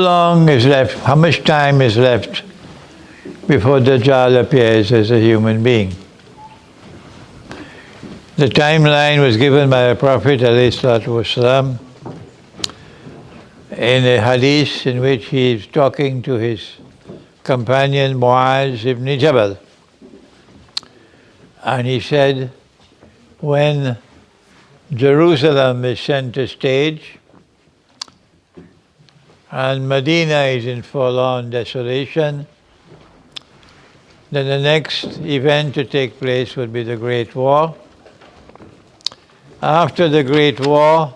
long is left, how much time is left before Dajjal appears as a human being? The timeline was given by the Prophet ﷺ in a hadith in which he is talking to his companion Muaz ibn Jabal. And he said, when Jerusalem is center stage and Medina is in forlorn desolation, then the next event to take place would be the Great War. After the Great War,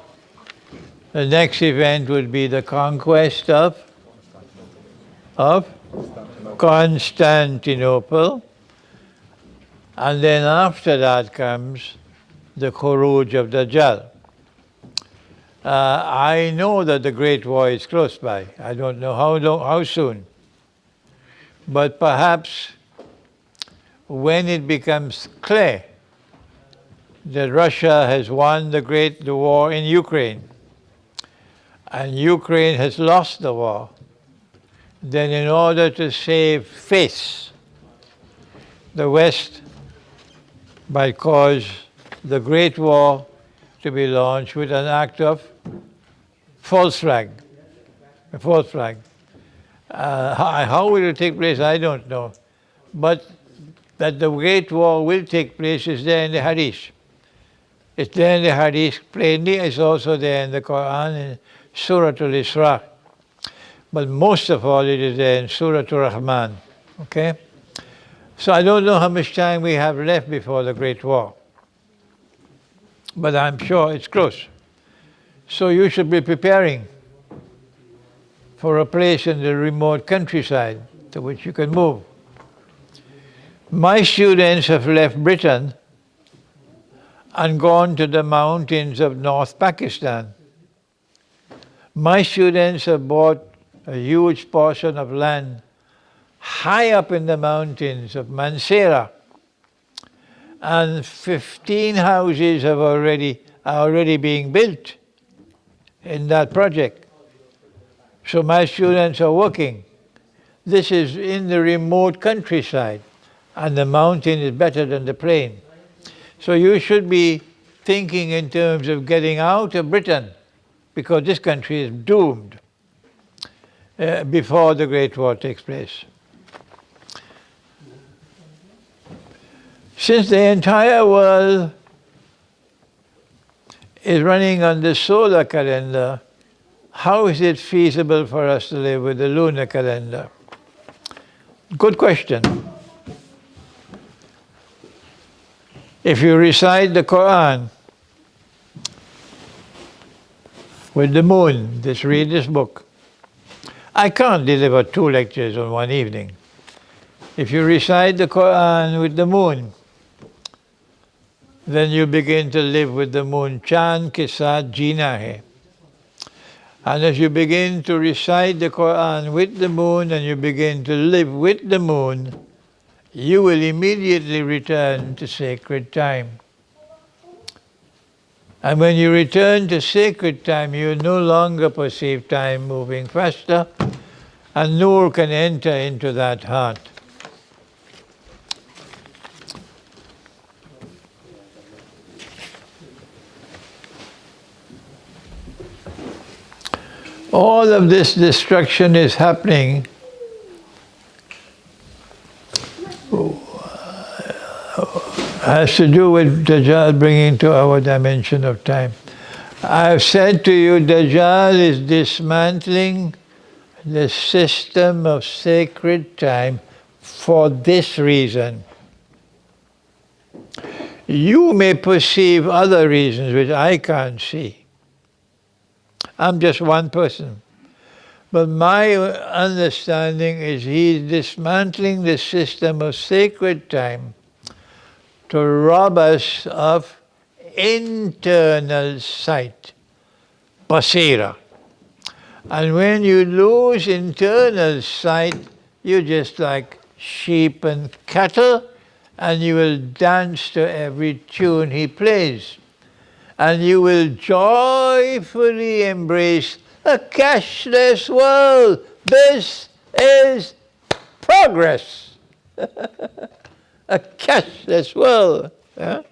the next event would be the conquest of Constantinople. And then after that comes the Khuruj of Dajjal. I know that the Great War is close by. I don't know how soon. But perhaps when it becomes clear that Russia has won the war in Ukraine, and Ukraine has lost the war, then in order to save face, the West might cause the Great War to be launched with an act of false flag, a false flag. How will it take place, I don't know. But that the Great War will take place is there in the Hadith. It's there in the Hadith plainly. It's also there in the Qur'an in Surah Al-Isra. But most of all, it is there in Surah Ar-Rahman. Okay? So I don't know how much time we have left before the Great War. But I'm sure it's close. So you should be preparing for a place in the remote countryside to which you can move. My students have left Britain and gone to the mountains of North Pakistan. My students have bought a huge portion of land high up in the mountains of Mansehra, and 15 houses are already being built in that project. So my students are working. This is in the remote countryside, and the mountain is better than the plain. So you should be thinking in terms of getting out of Britain, because this country is doomed before the Great War takes place. Since the entire world is running on the solar calendar, how is it feasible for us to live with the lunar calendar? Good question. If you recite the Qur'an with the moon, just read this book. I can't deliver 2 lectures on one evening. If you recite the Qur'an with the moon, then you begin to live with the moon. Chand ke saath jeena hai. And as you begin to recite the Qur'an with the moon and you begin to live with the moon, you will immediately return to sacred time. And when you return to sacred time, you no longer perceive time moving faster, and Nur can enter into that heart. All of this destruction is happening has to do with Dajjal bringing to our dimension of time. I have said to you, Dajjal is dismantling the system of sacred time for this reason. You may perceive other reasons which I can't see. I'm just one person. But my understanding is he's dismantling the system of sacred time to rob us of internal sight, basira. And when you lose internal sight, you're just like sheep and cattle, and you will dance to every tune he plays. And you will joyfully embrace A cashless world. This is progress. A cashless world. Yeah?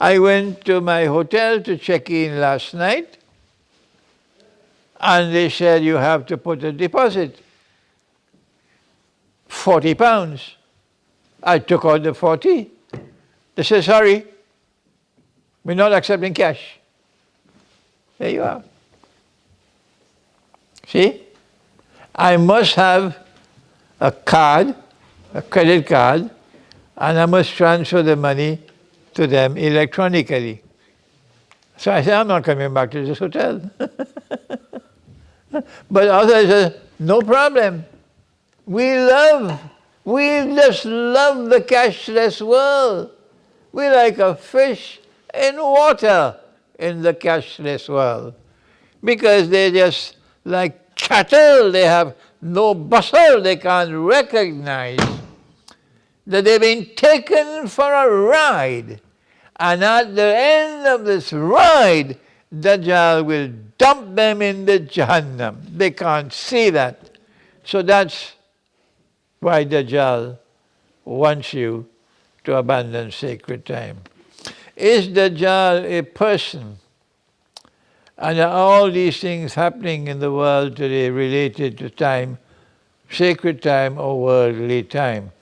I went to my hotel to check in last night, and they said you have to put a deposit, £40. I took out the 40. They said, sorry, we're not accepting cash. There you are. See? I must have a card, a credit card, and I must transfer the money to them electronically. So I said, I'm not coming back to this hotel. But others said, no problem. We just love the cashless world. We're like a fish in water in the cashless world. Because they're just like cattle, they have no bustle, they can't recognize that they've been taken for a ride. And at the end of this ride, Dajjal will dump them in the Jahannam. They can't see that. So that's why Dajjal wants you to abandon sacred time. Is Dajjal a person? And are all these things happening in the world today related to time, sacred time or worldly time?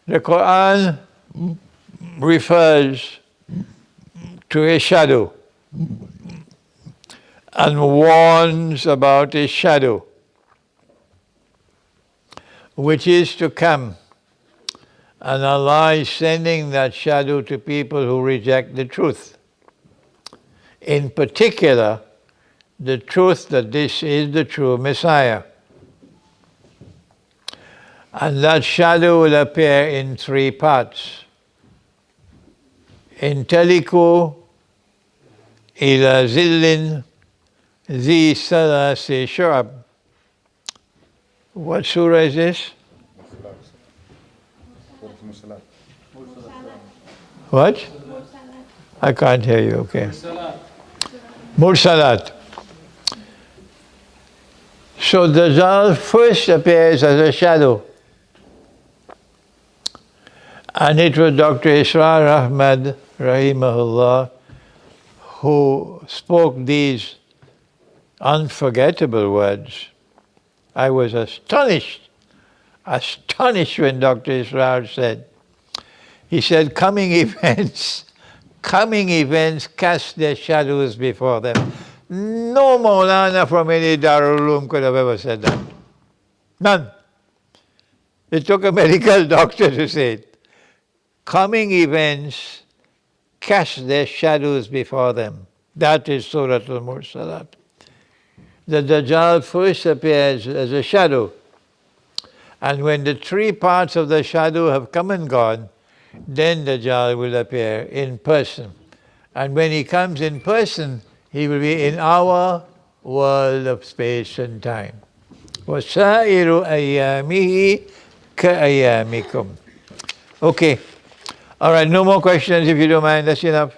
The Qur'an refers to a shadow and warns about a shadow which is to come. And Allah is sending that shadow to people who reject the truth. In particular, the truth that this is the true Messiah. And that shadow will appear in three parts. In Teliku ila zillin zi salasi shurab. What surah is this? What? I can't hear you, okay. Mursalat. So Dajjal first appears as a shadow. And it was Dr. Israr Ahmad, rahimahullah, who spoke these unforgettable words. I was astonished when Dr. Israr said, he said, coming events cast their shadows before them. No Maulana from any Darul Uloom could have ever said that. None. It took a medical doctor to say it. Coming events cast their shadows before them. That is Surah Al-Mursalat. The Dajjal first appears as a shadow. And when the three parts of the shadow have come and gone, then Dajjal will appear in person. And when he comes in person, he will be in our world of space and time. وَسَائِرُ أَيَّامِهِ كَأَيَّامِكُمْ. Okay. All right, no more questions if you don't mind. That's enough.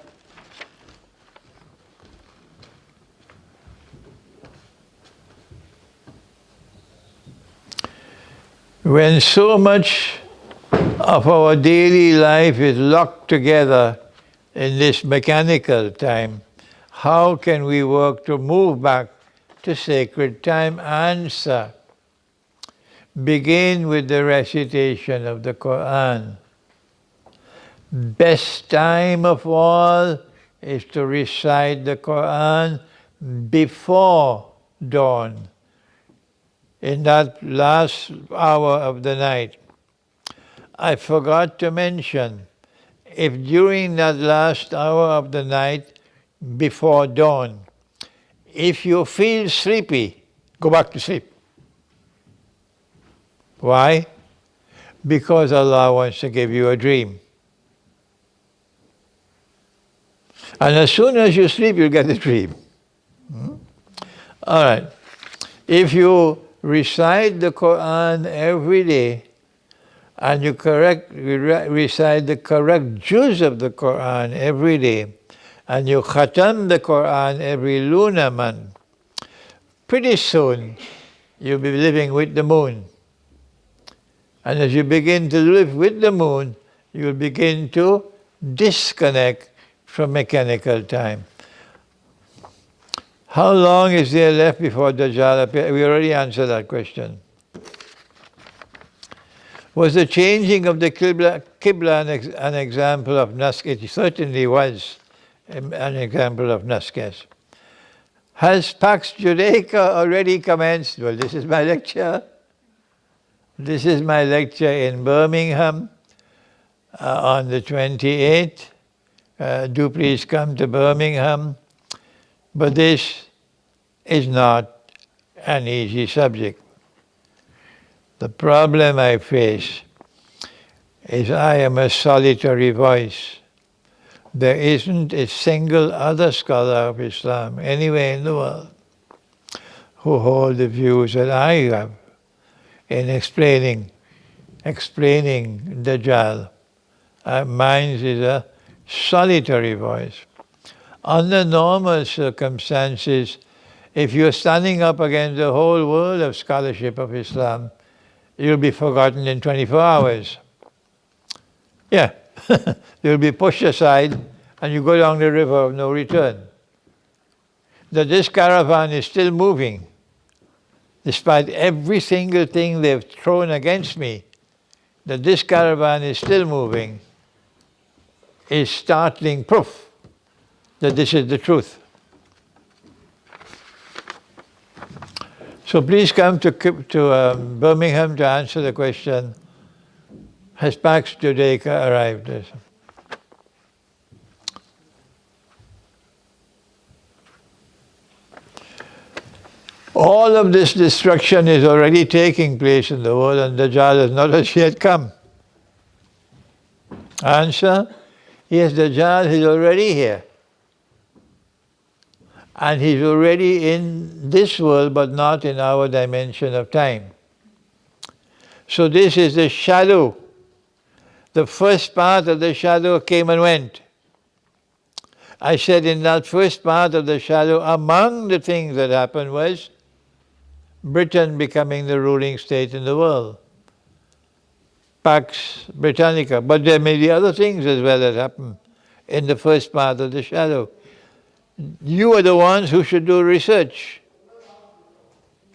When so much of our daily life is locked together in this mechanical time, how can we work to move back to sacred time? Answer. Begin with the recitation of the Qur'an. Best time of all is to recite the Qur'an before dawn, in that last hour of the night. I forgot to mention, if during that last hour of the night before dawn, if you feel sleepy, go back to sleep. Why? Because Allah wants to give you a dream. And as soon as you sleep, you'll get the dream. All right. If you recite the Qur'an every day, and you recite the correct juz of the Qur'an every day, and you khatam the Qur'an every lunar month, pretty soon you'll be living with the moon. And as you begin to live with the moon, you'll begin to disconnect from mechanical time. How long is there left before Dajjal appears? We already answered that question. Was the changing of the Qibla an example of nask? It certainly was an example of nask, yes. Has Pax Judaica already commenced? Well, this is my lecture. This is my lecture in Birmingham on the 28th. Do please come to Birmingham. But this is not an easy subject. The problem I face is I am a solitary voice. There isn't a single other scholar of Islam anywhere in the world who hold the views that I have in explaining Dajjal. Mine is a solitary voice. Under normal circumstances, if you're standing up against the whole world of scholarship of Islam, you'll be forgotten in 24 hours. Yeah, you'll be pushed aside and you go down the river of no return. That this caravan is still moving, despite every single thing they've thrown against me, that this caravan is still moving, is startling proof that this is the truth. So please come to Birmingham to answer the question, has Pax Judaica arrived? All of this destruction is already taking place in the world and Dajjal has not as yet come. Answer, yes, Dajjal is already here. And he's already in this world, but not in our dimension of time. So this is the shadow. The first part of the shadow came and went. I said in that first part of the shadow, among the things that happened was Britain becoming the ruling state in the world. Pax Britannica. But there may be other things as well that happened in the first part of the shadow. You are the ones who should do research.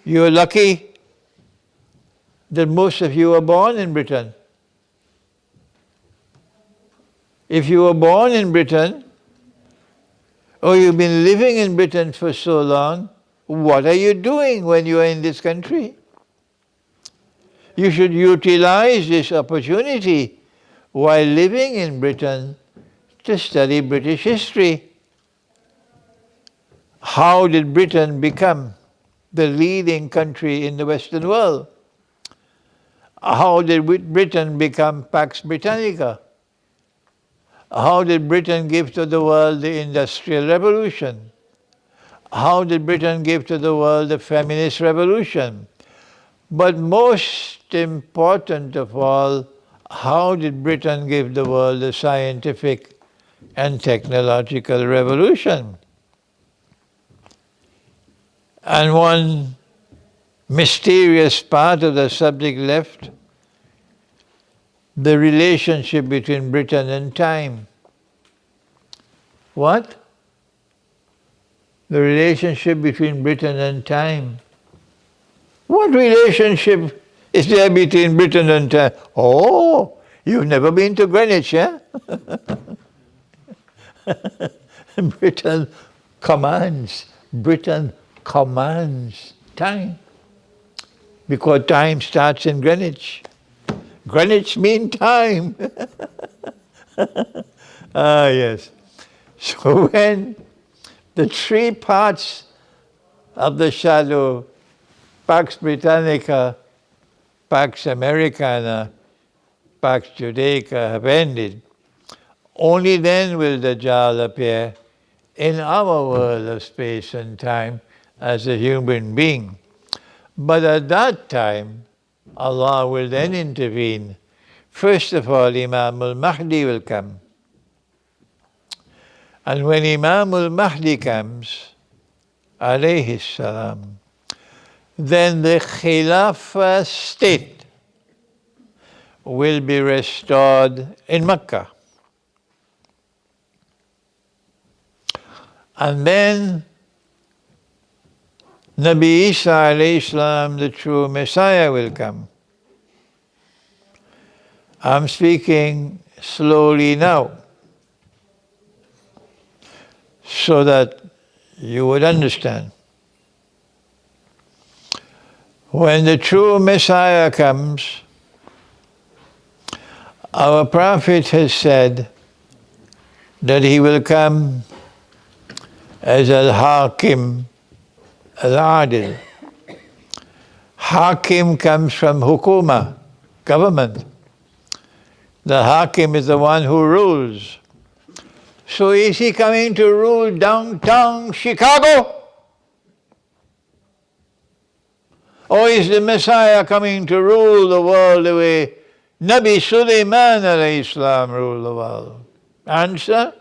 You're lucky that most of you were born in Britain. If you were born in Britain, or you've been living in Britain for so long, what are you doing when you are in this country? You should utilize this opportunity while living in Britain to study British history. How did Britain become the leading country in the Western world? How did Britain become Pax Britannica? How did Britain give to the world the Industrial Revolution? How did Britain give to the world the Feminist Revolution? But most important of all, how did Britain give the world the scientific and technological revolution? And one mysterious part of the subject left, the relationship between Britain and time. What? The relationship between Britain and time. What relationship is there between Britain and time? Oh, you've never been to Greenwich, eh? Britain commands time. Because time starts in Greenwich. Greenwich means time. Ah, yes. So when the three parts of the shadow, Pax Britannica, Pax Americana, Pax Judaica have ended, only then will Dajjal appear in our world of space and time as a human being. But at that time, Allah will then intervene. First of all, Imam al-Mahdi will come. And when Imam al-Mahdi comes, alayhi salam, then the Khilafah state will be restored in Mecca. And then Nabi Isa alayhi salam, the true Messiah, will come. I'm speaking slowly now so that you would understand. When the true Messiah comes, our Prophet has said that he will come as al-Hakim al-Adil. Hakim comes from hukuma, government. The Hakim is the one who rules. So is he coming to rule downtown Chicago? Or is the Messiah coming to rule the world the way Nabi Sulaiman alayhi salam ruled the world? Answer?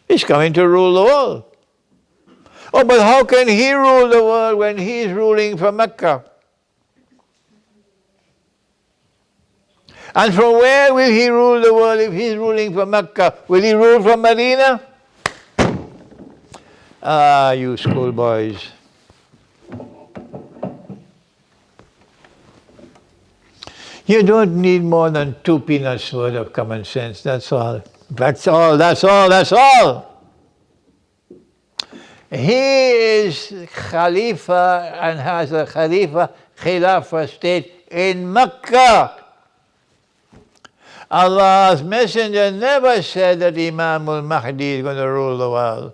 He's coming to rule the world. Oh, but how can he rule the world when he's ruling from Mecca? And from where will he rule the world if he's ruling from Mecca? Will he rule from Medina? Ah, you schoolboys. You don't need more than 2 peanuts worth of common sense, that's all. That's all, that's all, that's all. He is Khalifa and has a Khilafah state in Mecca. Allah's Messenger never said that Imam al-Mahdi is going to rule the world.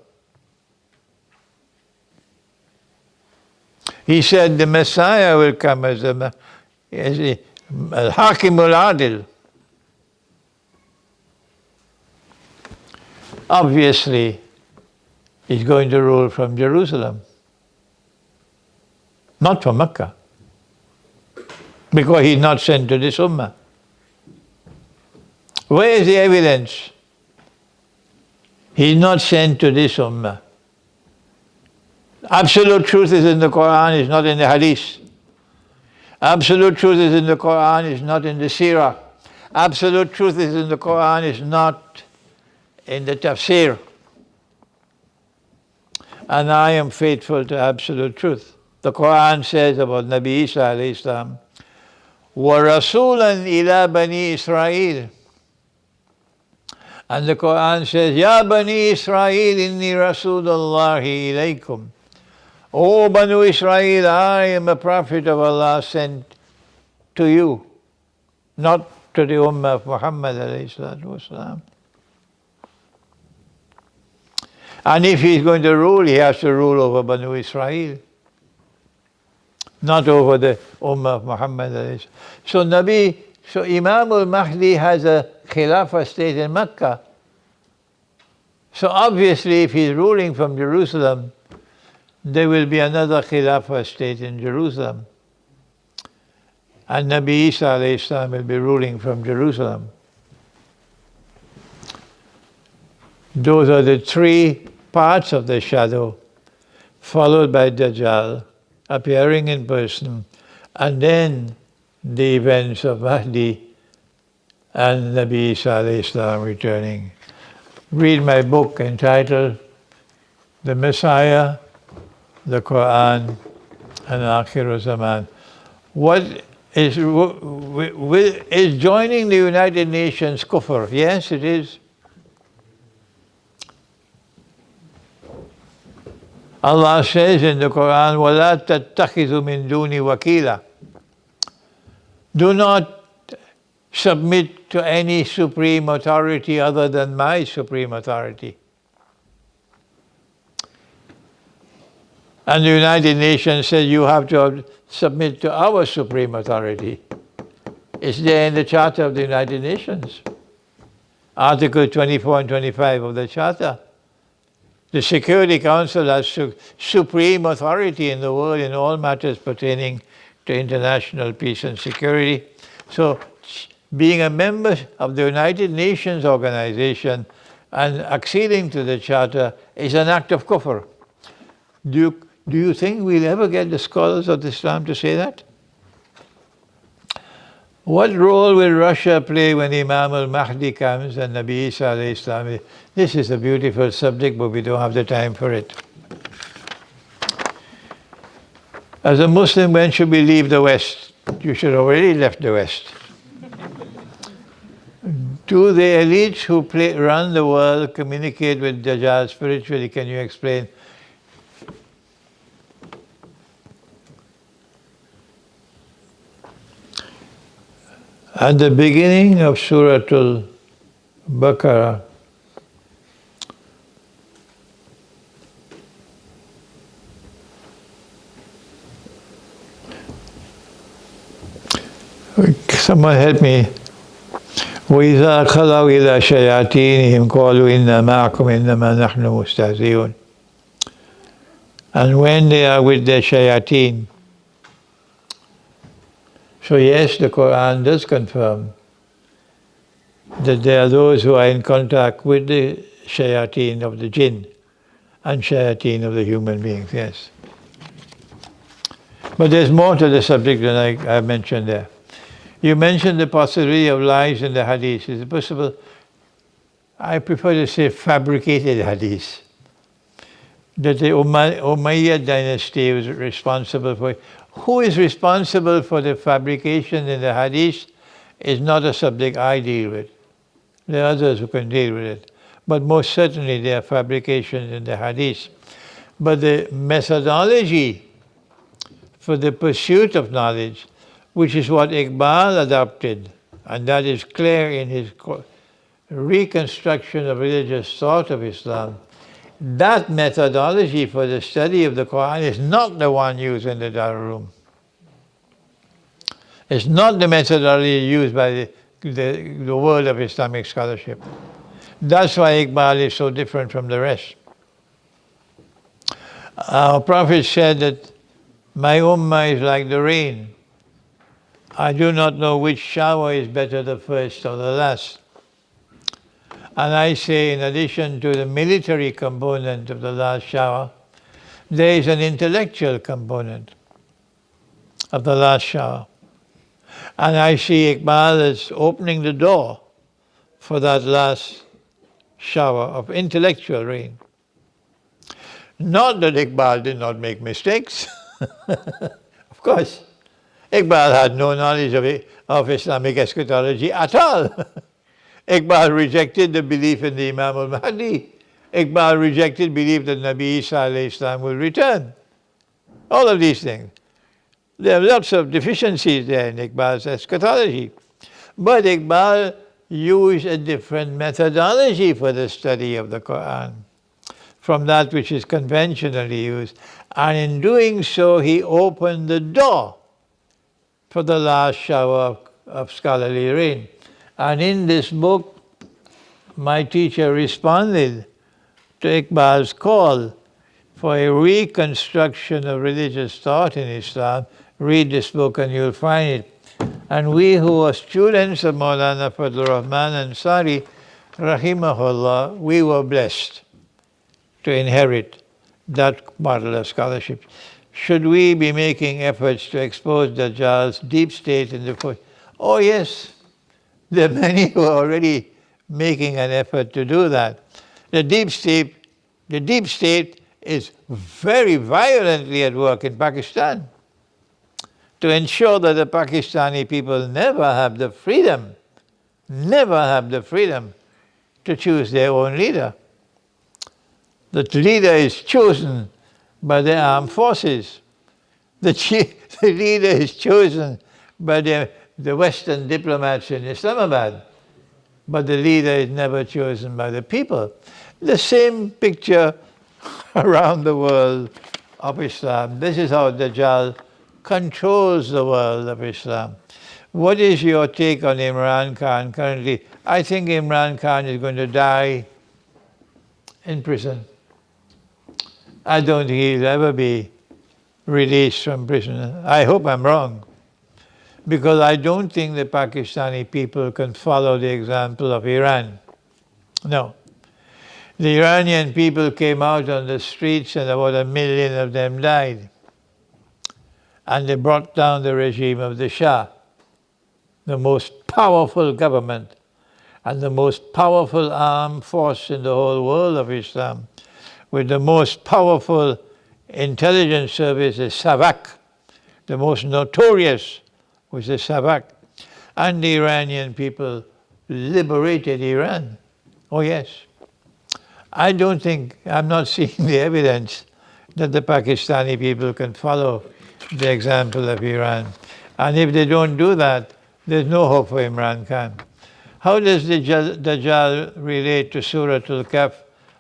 He said the Messiah will come as al-Hakim al-Adil. Obviously, he's going to rule from Jerusalem, not from Mecca, because he's not sent to this ummah. Where is the evidence? He's not sent to this ummah. Absolute truth is in the Qur'an, it's not in the Hadith. Absolute truth is in the Qur'an, it's not in the Seerah. Absolute truth is in the Qur'an, it's not in the tafsir. And I am faithful to absolute truth. The Qur'an says about Nabi Isa alayhi salam, وَرَسُولًا إِلَى بَنِي إِسْرَائِيلِ. And the Qur'an says, Ya Bani Israel, inni Rasulullahi ilaykum. O Banu Israel, I am a prophet of Allah sent to you, not to the ummah of Muhammad alayhi salatu wasalam. And if he's going to rule, he has to rule over Banu Israel, not over the ummah of Muhammad alayhi salam. So Imam al-Mahdi has a Khilafah state in Mecca. So obviously if he's ruling from Jerusalem, there will be another Khilafah state in Jerusalem. And Nabi Isa alayhi salam will be ruling from Jerusalem. Those are the 3 parts of the shadow, followed by Dajjal appearing in person, and then the events of Mahdi and Nabi Isa alayhi salam returning. Read my book entitled The Messiah, the Qur'an, and Akhir Zaman. What is joining the United Nations kufr? Yes, it is. Allah says in the Qur'an, وَلَا تَتَّخِذُوا مِن دُونِ وَكِيلًا. Do not submit to any supreme authority other than my supreme authority. And the United Nations says you have to submit to our supreme authority. It's there in the Charter of the United Nations. Article 24 and 25 of the Charter. The Security Council has supreme authority in the world in all matters pertaining to international peace and security. So, being a member of the United Nations organization, and acceding to the charter is an act of kufr. Do you think we'll ever get the scholars of Islam to say that? What role will Russia play when Imam al-Mahdi comes and Nabi Isa alayhi salam? This is a beautiful subject, but we don't have the time for it. As a Muslim, when should we leave the West? You should have already left the West. Do the elites who run the world communicate with Dajjal spiritually? Can you explain? At the beginning of Surah Al-Baqarah, someone help me. وَإِذَا خَلَوْا إِلَى شَيَاطِينِهِمْ قَالُوا إِنَّا مَعَكُمْ إِنَّمَا نَحْنُ مُسْتَهْزِئُونَ. And when they are with their shayateen. So yes, the Qur'an does confirm that there are those who are in contact with the shayateen of the jinn and shayateen of the human beings, yes. But there's more to the subject than I mentioned there. You mentioned the possibility of lies in the Hadith. Is it possible? I prefer to say fabricated Hadith. That the Umayyad dynasty was responsible for it. Who is responsible for the fabrication in the Hadith is not a subject I deal with. There are others who can deal with it. But most certainly there are fabrications in the Hadith. But the methodology for the pursuit of knowledge, which is what Iqbal adopted, and that is clear in his reconstruction of religious thought of Islam, that methodology for the study of the Qur'an is not the one used in the Darul. It's not the methodology used by the world of Islamic scholarship. That's why Iqbal is so different from the rest. Our Prophet said that my ummah is like the rain. I do not know which shower is better, the first or the last. And I say, in addition to the military component of the last shower, there is an intellectual component of the last shower. And I see Iqbal as opening the door for that last shower of intellectual rain. Not that Iqbal did not make mistakes. Of course, Iqbal had no knowledge of Islamic eschatology at all. Iqbal rejected the belief in the Imam al-Mahdi. Iqbal rejected belief that Nabi Isa alayhi salam will return. All of these things. There are lots of deficiencies there in Iqbal's eschatology. But Iqbal used a different methodology for the study of the Qur'an from that which is conventionally used. And in doing so, he opened the door for the last shower of scholarly rain. And in this book, my teacher responded to Iqbal's call for a reconstruction of religious thought in Islam. Read this book and you'll find it. And we who are students of Maulana Fadlur Rahman Ansari, rahimahullah, we were blessed to inherit that model of scholarship. Should we be making efforts to expose Dajjal's deep state in the foot? Oh yes, there are many who are already making an effort to do that. The deep state is very violently at work in Pakistan to ensure that the Pakistani people never have the freedom to choose their own leader. The leader is chosen by the armed forces. The leader is chosen by the Western diplomats in Islamabad. But the leader is never chosen by the people. The same picture around the world of Islam. This is how Dajjal controls the world of Islam. What is your take on Imran Khan currently? I think Imran Khan is going to die in prison. I don't think he'll ever be released from prison. I hope I'm wrong, because I don't think the Pakistani people can follow the example of Iran. No. The Iranian people came out on the streets and about 1 million of them died. And they brought down the regime of the Shah, the most powerful government and the most powerful armed force in the whole world of Islam, with the most powerful intelligence service, the SAVAK, the most notorious was the SAVAK. And the Iranian people liberated Iran. Oh yes. I don't think, I'm not seeing the evidence that the Pakistani people can follow the example of Iran. And if they don't do that, there's no hope for Imran Khan. How does the Dajjal relate to Surah Al-Kahf?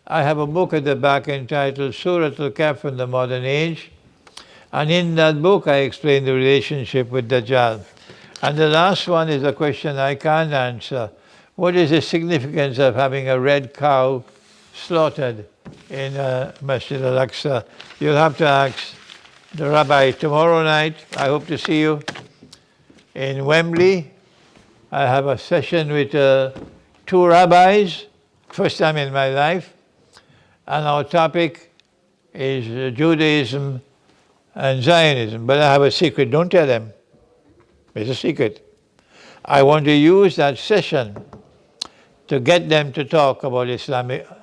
I have a book at the back entitled Surah Al-Kahf in the Modern Age. And in that book, I explain the relationship with Dajjal. And the last one is a question I can't answer. What is the significance of having a red cow slaughtered in Masjid al-Aqsa? You'll have to ask the rabbi tomorrow night. I hope to see you in Wembley. I have a session with 2 rabbis, first time in my life. And our topic is Judaism and Zionism. But I have a secret. Don't tell them. It's a secret. I want to use that session to get them to talk about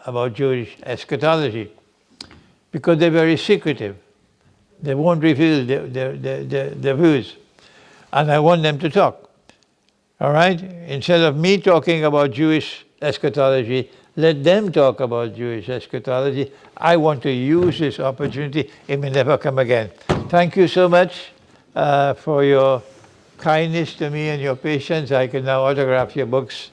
about Jewish eschatology, because they're very secretive. They won't reveal their views. And I want them to talk. All right? Instead of me talking about Jewish eschatology, let them talk about Jewish eschatology. I want to use this opportunity. It may never come again. Thank you so much for your kindness to me and your patience. I can now autograph your books.